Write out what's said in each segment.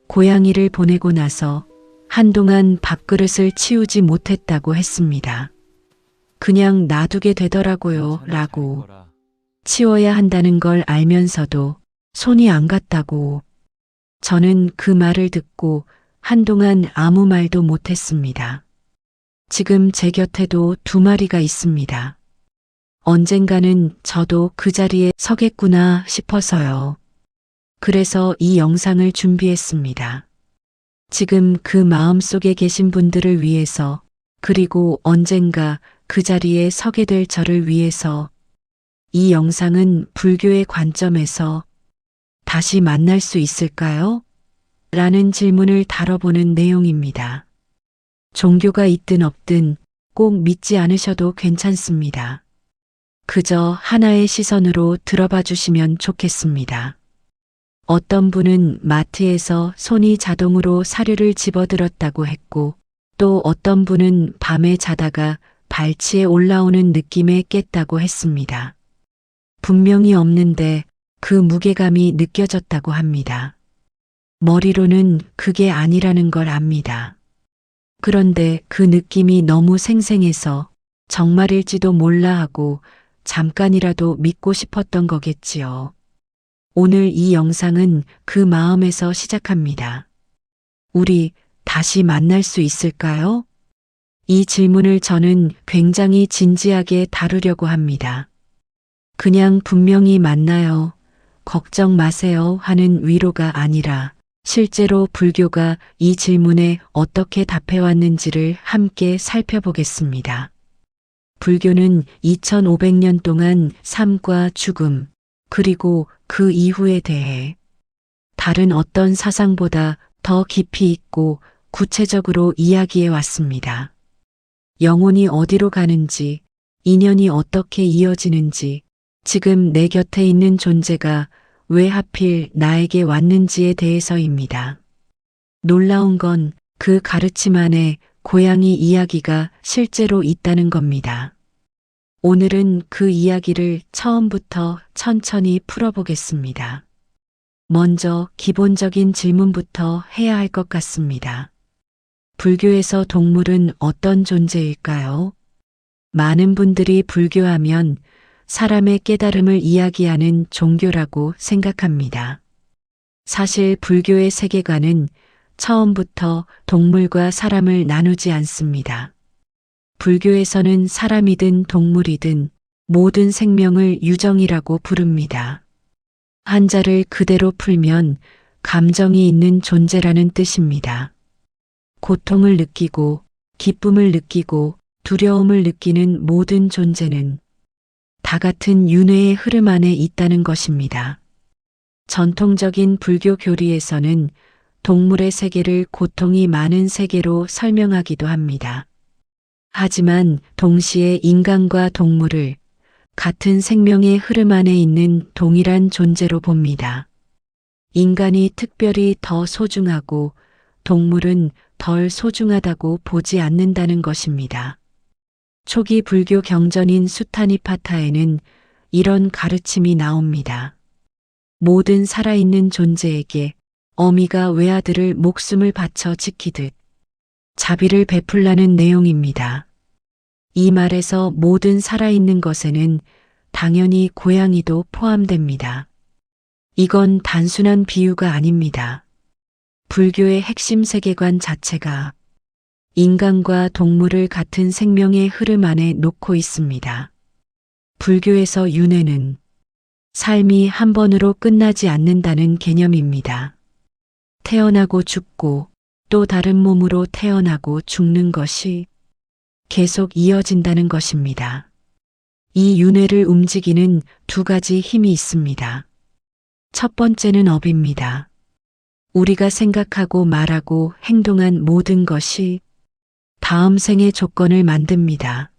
고양이를 보내고 나서 한동안 밥그릇을 치우지 못했다고 했습니다. 그냥 놔두게 되더라고요, 라고. 치워야 한다는 걸 알면서도 손이 안 갔다고. 저는 그 말을 듣고 한동안 아무 말도 못했습니다. 지금 제 곁에도 2마리가 있습니다. 언젠가는 저도 그 자리에 서겠구나 싶어서요. 그래서 이 영상을 준비했습니다. 지금 그 마음속에 계신 분들을 위해서, 그리고 언젠가 그 자리에 서게 될 저를 위해서. 이 영상은 불교의 관점에서 다시 만날 수 있을까요? 라는 질문을 다뤄보는 내용입니다. 종교가 있든 없든 꼭 믿지 않으셔도 괜찮습니다. 그저 하나의 시선으로 들어봐 주시면 좋겠습니다. 어떤 분은 마트에서 손이 자동으로 사료를 집어들었다고 했고, 또 어떤 분은 밤에 자다가 발치에 올라오는 느낌에 깼다고 했습니다. 분명히 없는데 그 무게감이 느껴졌다고 합니다. 머리로는 그게 아니라는 걸 압니다. 그런데 그 느낌이 너무 생생해서 정말일지도 몰라 하고 잠깐이라도 믿고 싶었던 거겠지요. 오늘 이 영상은 그 마음에서 시작합니다. 우리 다시 만날 수 있을까요? 이 질문을 저는 굉장히 진지하게 다루려고 합니다. 그냥 분명히 만나요, 걱정 마세요 하는 위로가 아니라 실제로 불교가 이 질문에 어떻게 답해왔는지를 함께 살펴보겠습니다. 불교는 2500년 동안 삶과 죽음, 그리고 그 이후에 대해 다른 어떤 사상보다 더 깊이 있고 구체적으로 이야기해 왔습니다. 영혼이 어디로 가는지, 인연이 어떻게 이어지는지, 지금 내 곁에 있는 존재가 왜 하필 나에게 왔는지에 대해서입니다. 놀라운 건 그 가르침 안에 고양이 이야기가 실제로 있다는 겁니다. 오늘은 그 이야기를 처음부터 천천히 풀어보겠습니다. 먼저 기본적인 질문부터 해야 할 것 같습니다. 불교에서 동물은 어떤 존재일까요? 많은 분들이 불교하면 사람의 깨달음을 이야기하는 종교라고 생각합니다. 사실 불교의 세계관은 처음부터 동물과 사람을 나누지 않습니다. 불교에서는 사람이든 동물이든 모든 생명을 유정이라고 부릅니다. 한자를 그대로 풀면 감정이 있는 존재라는 뜻입니다. 고통을 느끼고 기쁨을 느끼고 두려움을 느끼는 모든 존재는 다 같은 윤회의 흐름 안에 있다는 것입니다. 전통적인 불교 교리에서는 동물의 세계를 고통이 많은 세계로 설명하기도 합니다. 하지만 동시에 인간과 동물을 같은 생명의 흐름 안에 있는 동일한 존재로 봅니다. 인간이 특별히 더 소중하고 동물은 덜 소중하다고 보지 않는다는 것입니다. 초기 불교 경전인 수타니파타에는 이런 가르침이 나옵니다. 모든 살아있는 존재에게 어미가 외아들을 목숨을 바쳐 지키듯 자비를 베풀라는 내용입니다. 이 말에서 모든 살아있는 것에는 당연히 고양이도 포함됩니다. 이건 단순한 비유가 아닙니다. 불교의 핵심 세계관 자체가 인간과 동물을 같은 생명의 흐름 안에 놓고 있습니다. 불교에서 윤회는 삶이 한 번으로 끝나지 않는다는 개념입니다. 태어나고 죽고 또 다른 몸으로 태어나고 죽는 것이 계속 이어진다는 것입니다. 이 윤회를 움직이는 2가지 힘이 있습니다. 첫 번째는 업입니다. 우리가 생각하고 말하고 행동한 모든 것이 다음 생의 조건을 만듭니다.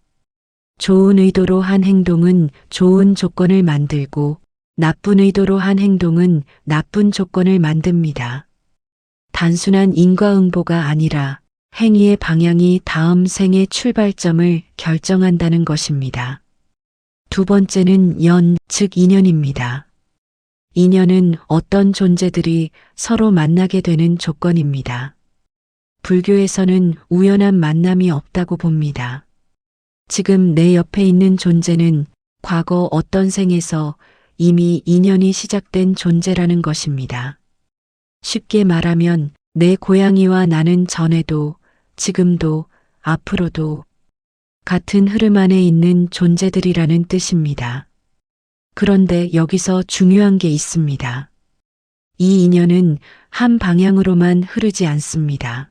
좋은 의도로 한 행동은 좋은 조건을 만들고 나쁜 의도로 한 행동은 나쁜 조건을 만듭니다. 단순한 인과응보가 아니라 행위의 방향이 다음 생의 출발점을 결정한다는 것입니다. 2번째는 연, 즉 인연입니다. 인연은 어떤 존재들이 서로 만나게 되는 조건입니다. 불교에서는 우연한 만남이 없다고 봅니다. 지금 내 옆에 있는 존재는 과거 어떤 생에서 이미 인연이 시작된 존재라는 것입니다. 쉽게 말하면 내 고양이와 나는 전에도, 지금도, 앞으로도 같은 흐름 안에 있는 존재들이라는 뜻입니다. 그런데 여기서 중요한 게 있습니다. 이 인연은 한 방향으로만 흐르지 않습니다.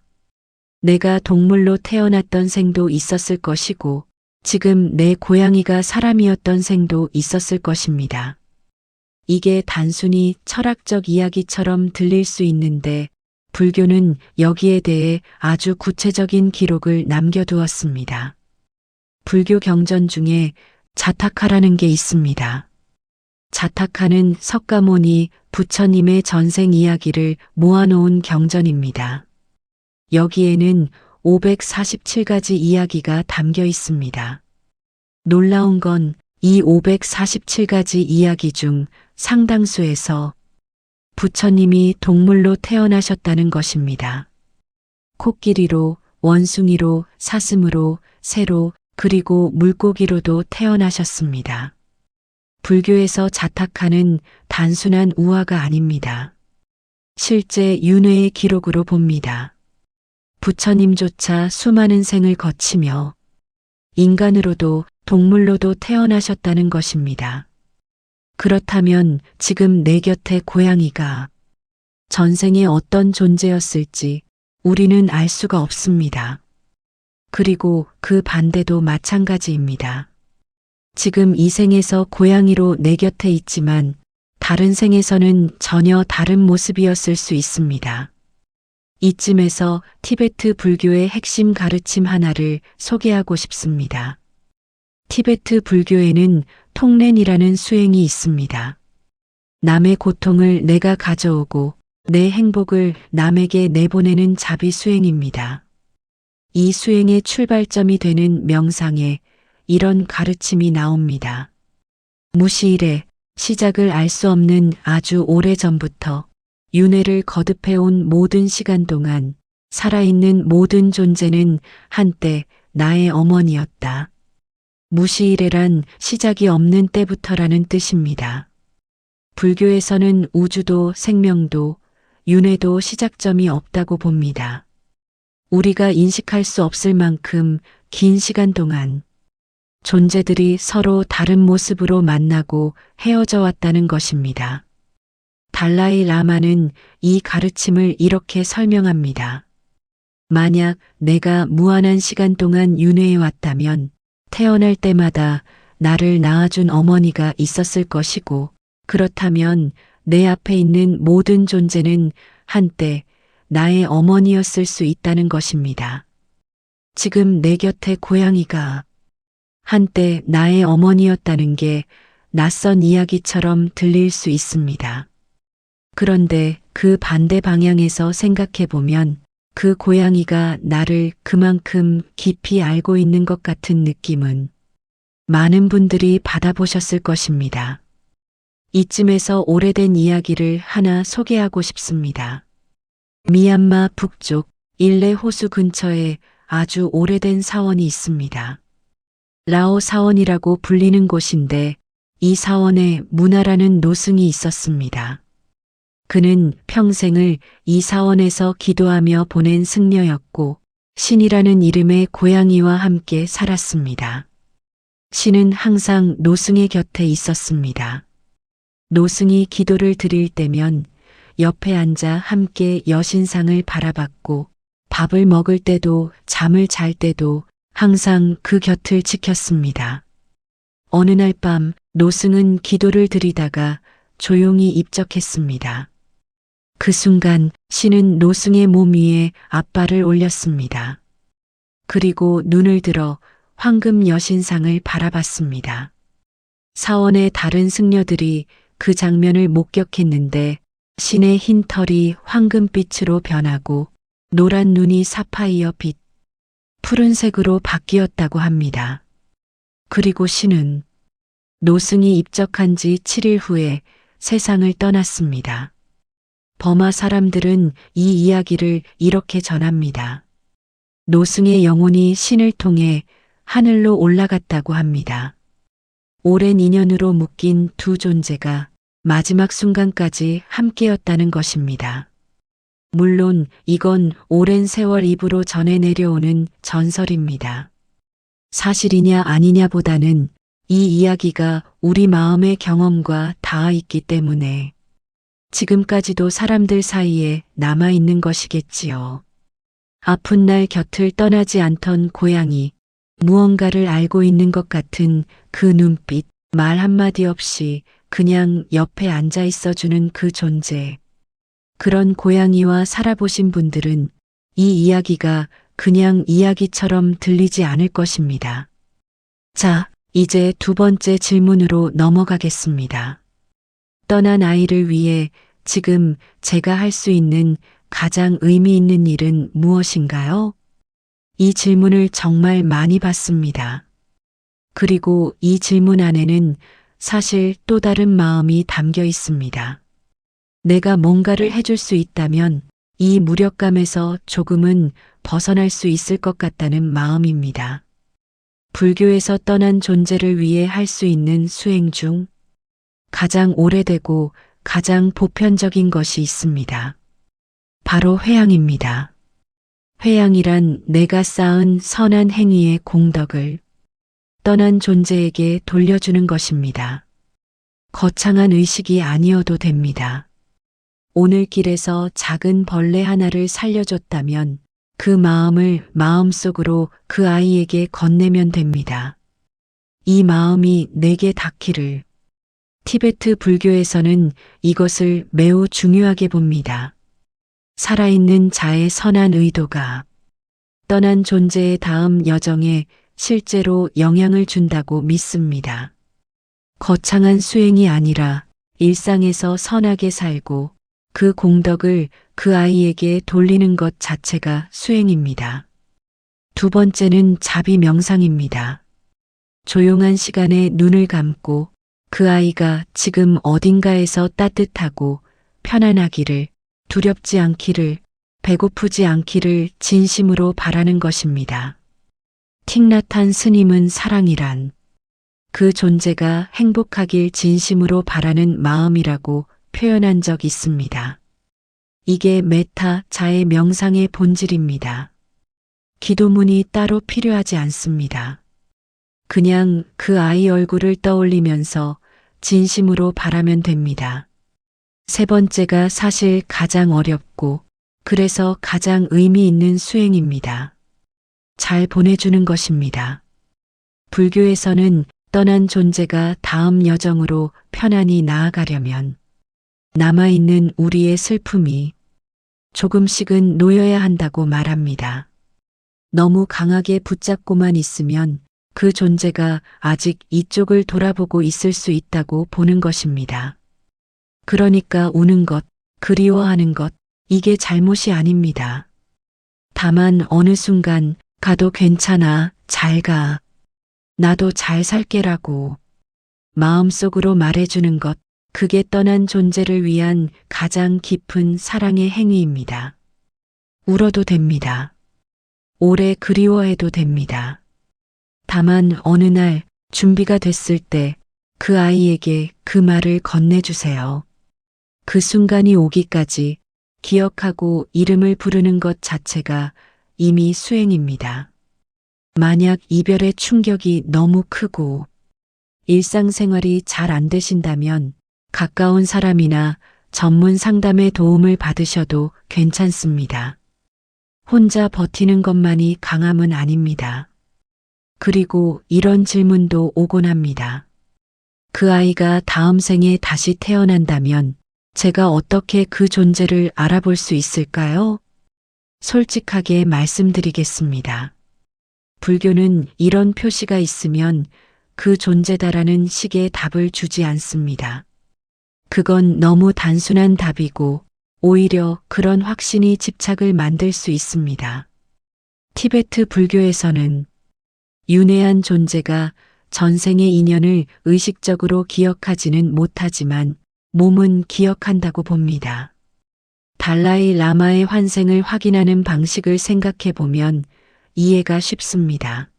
내가 동물로 태어났던 생도 있었을 것이고, 지금 내 고양이가 사람이었던 생도 있었을 것입니다. 이게 단순히 철학적 이야기처럼 들릴 수 있는데, 불교는 여기에 대해 아주 구체적인 기록을 남겨두었습니다. 불교 경전 중에 자타카라는 게 있습니다. 자타카는 석가모니 부처님의 전생 이야기를 모아놓은 경전입니다. 여기에는 547가지 이야기가 담겨 있습니다. 놀라운 건 이 547가지 이야기 중 상당수에서 부처님이 동물로 태어나셨다는 것입니다. 코끼리로, 원숭이로, 사슴으로, 새로, 그리고 물고기로도 태어나셨습니다. 불교에서 자타카는 단순한 우화가 아닙니다. 실제 윤회의 기록으로 봅니다. 부처님조차 수많은 생을 거치며 인간으로도 동물로도 태어나셨다는 것입니다. 그렇다면 지금 내 곁의 고양이가 전생에 어떤 존재였을지 우리는 알 수가 없습니다. 그리고 그 반대도 마찬가지입니다. 지금 이 생에서 고양이로 내 곁에 있지만 다른 생에서는 전혀 다른 모습이었을 수 있습니다. 이쯤에서 티베트 불교의 핵심 가르침 하나를 소개하고 싶습니다. 티베트 불교에는 통렌이라는 수행이 있습니다. 남의 고통을 내가 가져오고 내 행복을 남에게 내보내는 자비 수행입니다. 이 수행의 출발점이 되는 명상에 이런 가르침이 나옵니다. 무시일에 시작을 알 수 없는 아주 오래 전부터 윤회를 거듭해온 모든 시간 동안 살아있는 모든 존재는 한때 나의 어머니였다. 무시일에란 시작이 없는 때부터라는 뜻입니다. 불교에서는 우주도 생명도 윤회도 시작점이 없다고 봅니다. 우리가 인식할 수 없을 만큼 긴 시간 동안 존재들이 서로 다른 모습으로 만나고 헤어져 왔다는 것입니다. 달라이 라마는 이 가르침을 이렇게 설명합니다. 만약 내가 무한한 시간 동안 윤회해 왔다면 태어날 때마다 나를 낳아준 어머니가 있었을 것이고, 그렇다면 내 앞에 있는 모든 존재는 한때 나의 어머니였을 수 있다는 것입니다. 지금 내 곁에 고양이가 한때 나의 어머니였다는 게 낯선 이야기처럼 들릴 수 있습니다. 그런데 그 반대 방향에서 생각해 보면 그 고양이가 나를 그만큼 깊이 알고 있는 것 같은 느낌은 많은 분들이 받아보셨을 것입니다. 이쯤에서 오래된 이야기를 하나 소개하고 싶습니다. 미얀마 북쪽 일레 호수 근처에 아주 오래된 사원이 있습니다. 라오 사원이라고 불리는 곳인데 이 사원에 문화라는 노승이 있었습니다. 그는 평생을 이 사원에서 기도하며 보낸 승려였고 신이라는 이름의 고양이와 함께 살았습니다. 신은 항상 노승의 곁에 있었습니다. 노승이 기도를 드릴 때면 옆에 앉아 함께 여신상을 바라봤고 밥을 먹을 때도 잠을 잘 때도 항상 그 곁을 지켰습니다. 어느 날 밤 노승은 기도를 드리다가 조용히 입적했습니다. 그 순간 신은 노승의 몸 위에 앞발을 올렸습니다. 그리고 눈을 들어 황금 여신상을 바라봤습니다. 사원의 다른 승려들이 그 장면을 목격했는데 신의 흰 털이 황금빛으로 변하고 노란 눈이 사파이어 빛, 푸른색으로 바뀌었다고 합니다. 그리고 신은 노승이 입적한 지 7일 후에 세상을 떠났습니다. 버마 사람들은 이 이야기를 이렇게 전합니다. 노승의 영혼이 신을 통해 하늘로 올라갔다고 합니다. 오랜 인연으로 묶인 두 존재가 마지막 순간까지 함께였다는 것입니다. 물론 이건 오랜 세월 입으로 전해 내려오는 전설입니다. 사실이냐 아니냐보다는 이 이야기가 우리 마음의 경험과 닿아 있기 때문에 지금까지도 사람들 사이에 남아있는 것이겠지요. 아픈 날 곁을 떠나지 않던 고양이, 무언가를 알고 있는 것 같은 그 눈빛, 말 한마디 없이 그냥 옆에 앉아 있어주는 그 존재. 그런 고양이와 살아보신 분들은 이 이야기가 그냥 이야기처럼 들리지 않을 것입니다. 자, 이제 두 번째 질문으로 넘어가겠습니다. 떠난 아이를 위해 지금 제가 할 수 있는 가장 의미 있는 일은 무엇인가요? 이 질문을 정말 많이 받습니다. 그리고 이 질문 안에는 사실 또 다른 마음이 담겨 있습니다. 내가 뭔가를 해줄 수 있다면 이 무력감에서 조금은 벗어날 수 있을 것 같다는 마음입니다. 불교에서 떠난 존재를 위해 할 수 있는 수행 중 가장 오래되고 가장 보편적인 것이 있습니다. 바로 회향입니다. 회향이란 내가 쌓은 선한 행위의 공덕을 떠난 존재에게 돌려주는 것입니다. 거창한 의식이 아니어도 됩니다. 오늘 길에서 작은 벌레 하나를 살려줬다면 그 마음을 마음속으로 그 아이에게 건네면 됩니다. 이 마음이 내게 닿기를. 티베트 불교에서는 이것을 매우 중요하게 봅니다. 살아있는 자의 선한 의도가 떠난 존재의 다음 여정에 실제로 영향을 준다고 믿습니다. 거창한 수행이 아니라 일상에서 선하게 살고 그 공덕을 그 아이에게 돌리는 것 자체가 수행입니다. 두 번째는 자비 명상입니다. 조용한 시간에 눈을 감고 그 아이가 지금 어딘가에서 따뜻하고 편안하기를, 두렵지 않기를, 배고프지 않기를 진심으로 바라는 것입니다. 틱나탄 스님은 사랑이란 그 존재가 행복하길 진심으로 바라는 마음이라고 표현한 적 있습니다. 이게 메타 자의 명상의 본질입니다. 기도문이 따로 필요하지 않습니다. 그냥 그 아이 얼굴을 떠올리면서 진심으로 바라면 됩니다. 세 번째가 사실 가장 어렵고 그래서 가장 의미 있는 수행입니다. 잘 보내주는 것입니다. 불교에서는 떠난 존재가 다음 여정으로 편안히 나아가려면 남아있는 우리의 슬픔이 조금씩은 놓여야 한다고 말합니다. 너무 강하게 붙잡고만 있으면 그 존재가 아직 이쪽을 돌아보고 있을 수 있다고 보는 것입니다. 그러니까 우는 것, 그리워하는 것, 이게 잘못이 아닙니다. 다만 어느 순간 가도 괜찮아, 잘 가. 나도 잘 살게라고 마음속으로 말해주는 것, 그게 떠난 존재를 위한 가장 깊은 사랑의 행위입니다. 울어도 됩니다. 오래 그리워해도 됩니다. 다만 어느 날 준비가 됐을 때 그 아이에게 그 말을 건네주세요. 그 순간이 오기까지 기억하고 이름을 부르는 것 자체가 이미 수행입니다. 만약 이별의 충격이 너무 크고 일상생활이 잘 안 되신다면 가까운 사람이나 전문 상담의 도움을 받으셔도 괜찮습니다. 혼자 버티는 것만이 강함은 아닙니다. 그리고 이런 질문도 오곤 합니다. 그 아이가 다음 생에 다시 태어난다면 제가 어떻게 그 존재를 알아볼 수 있을까요? 솔직하게 말씀드리겠습니다. 불교는 이런 표시가 있으면 그 존재다라는 식의 답을 주지 않습니다. 그건 너무 단순한 답이고 오히려 그런 확신이 집착을 만들 수 있습니다. 티베트 불교에서는 윤회한 존재가 전생의 인연을 의식적으로 기억하지는 못하지만 몸은 기억한다고 봅니다. 달라이 라마의 환생을 확인하는 방식을 생각해 보면 이해가 쉽습니다.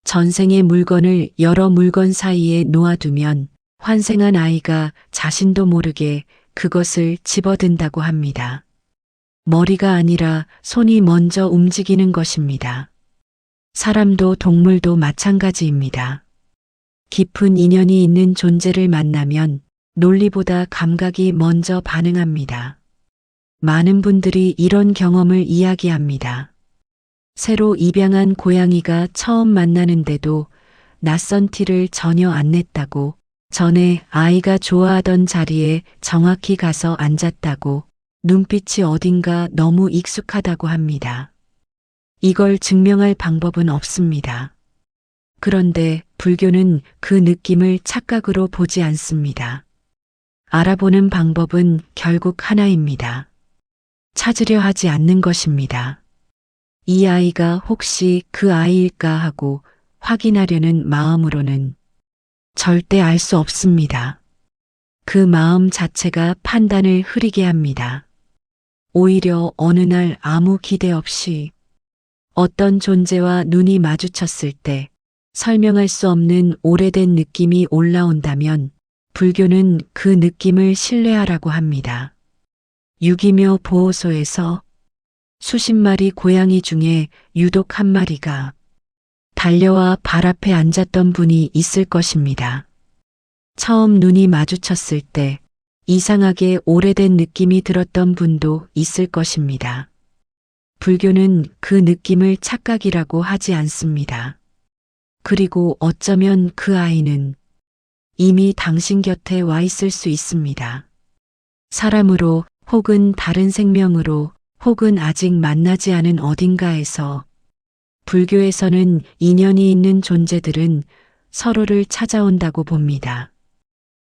전생의 물건을 여러 물건 사이에 놓아두면 환생한 아이가 자신도 모르게 그것을 집어든다고 합니다. 머리가 아니라 손이 먼저 움직이는 것입니다. 사람도 동물도 마찬가지입니다. 깊은 인연이 있는 존재를 만나면 논리보다 감각이 먼저 반응합니다. 많은 분들이 이런 경험을 이야기합니다. 새로 입양한 고양이가 처음 만나는데도 낯선 티를 전혀 안 냈다고, 전에 아이가 좋아하던 자리에 정확히 가서 앉았다고, 눈빛이 어딘가 너무 익숙하다고 합니다. 이걸 증명할 방법은 없습니다. 그런데 불교는 그 느낌을 착각으로 보지 않습니다. 알아보는 방법은 결국 하나입니다. 찾으려 하지 않는 것입니다. 이 아이가 혹시 그 아이일까 하고 확인하려는 마음으로는 절대 알 수 없습니다. 그 마음 자체가 판단을 흐리게 합니다. 오히려 어느 날 아무 기대 없이 어떤 존재와 눈이 마주쳤을 때 설명할 수 없는 오래된 느낌이 올라온다면 불교는 그 느낌을 신뢰하라고 합니다. 유기묘 보호소에서 수십 마리 고양이 중에 유독 한 마리가 달려와 발 앞에 앉았던 분이 있을 것입니다. 처음 눈이 마주쳤을 때 이상하게 오래된 느낌이 들었던 분도 있을 것입니다. 불교는 그 느낌을 착각이라고 하지 않습니다. 그리고 어쩌면 그 아이는 이미 당신 곁에 와 있을 수 있습니다. 사람으로 혹은 다른 생명으로 혹은 아직 만나지 않은 어딘가에서. 불교에서는 인연이 있는 존재들은 서로를 찾아온다고 봅니다.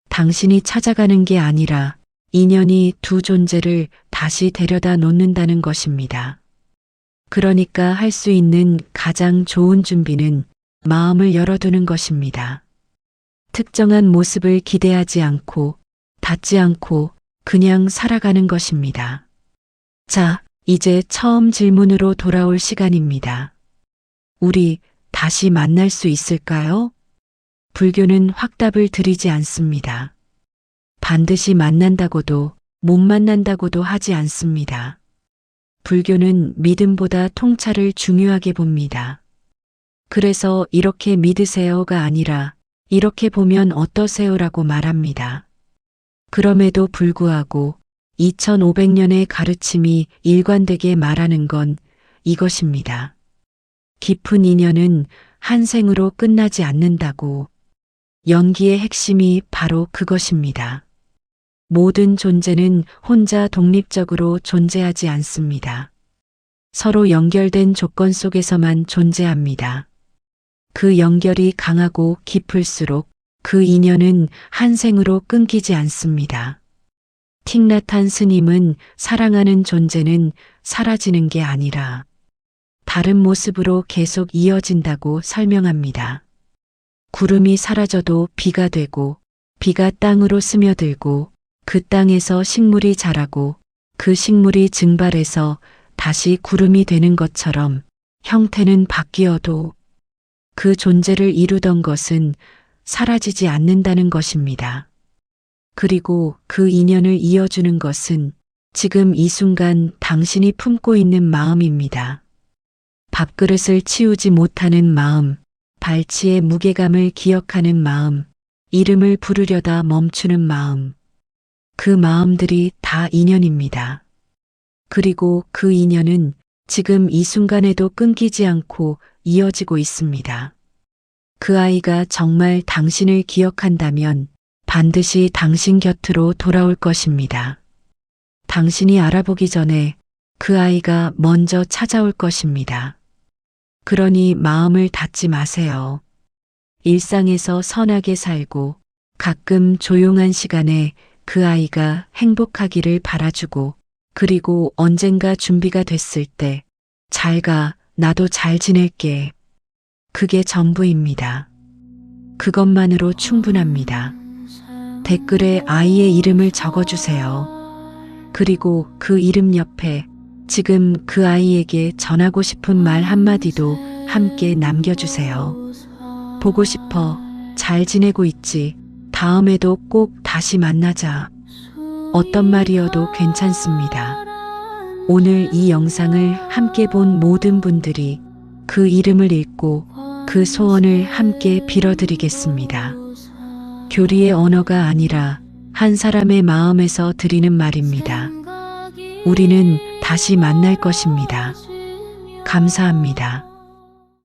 당신이 찾아가는 게 아니라 인연이 두 존재를 다시 데려다 놓는다는 것입니다. 그러니까 할 수 있는 가장 좋은 준비는 마음을 열어두는 것입니다. 특정한 모습을 기대하지 않고 닫지 않고 그냥 살아가는 것입니다. 자, 이제 처음 질문으로 돌아올 시간입니다. 우리 다시 만날 수 있을까요? 불교는 확답을 드리지 않습니다. 반드시 만난다고도 못 만난다고도 하지 않습니다. 불교는 믿음보다 통찰을 중요하게 봅니다. 그래서 이렇게 믿으세요가 아니라 이렇게 보면 어떠세요라고 말합니다. 그럼에도 불구하고 2500년의 가르침이 일관되게 말하는 건 이것입니다. 깊은 인연은 한 생으로 끝나지 않는다고. 연기의 핵심이 바로 그것입니다. 모든 존재는 혼자 독립적으로 존재하지 않습니다. 서로 연결된 조건 속에서만 존재합니다. 그 연결이 강하고 깊을수록 그 인연은 한 생으로 끊기지 않습니다. 틱나탄 스님은 사랑하는 존재는 사라지는 게 아니라 다른 모습으로 계속 이어진다고 설명합니다. 구름이 사라져도 비가 되고 비가 땅으로 스며들고 그 땅에서 식물이 자라고 그 식물이 증발해서 다시 구름이 되는 것처럼 형태는 바뀌어도 그 존재를 이루던 것은 사라지지 않는다는 것입니다. 그리고 그 인연을 이어주는 것은 지금 이 순간 당신이 품고 있는 마음입니다. 밥그릇을 치우지 못하는 마음, 발치의 무게감을 기억하는 마음, 이름을 부르려다 멈추는 마음. 그 마음들이 다 인연입니다. 그리고 그 인연은 지금 이 순간에도 끊기지 않고 이어지고 있습니다. 그 아이가 정말 당신을 기억한다면 반드시 당신 곁으로 돌아올 것입니다. 당신이 알아보기 전에 그 아이가 먼저 찾아올 것입니다. 그러니 마음을 닫지 마세요. 일상에서 선하게 살고 가끔 조용한 시간에 그 아이가 행복하기를 바라주고 그리고 언젠가 준비가 됐을 때 잘 가, 나도 잘 지낼게. 그게 전부입니다. 그것만으로 충분합니다. 댓글에 아이의 이름을 적어주세요. 그리고 그 이름 옆에 지금 그 아이에게 전하고 싶은 말 한마디도 함께 남겨주세요. 보고 싶어. 잘 지내고 있지? 다음에도 꼭 다시 만나자. 어떤 말이어도 괜찮습니다. 오늘 이 영상을 함께 본 모든 분들이 그 이름을 읽고 그 소원을 함께 빌어드리겠습니다. 교리의 언어가 아니라 한 사람의 마음에서 드리는 말입니다. 우리는 다시 만날 것입니다. 감사합니다.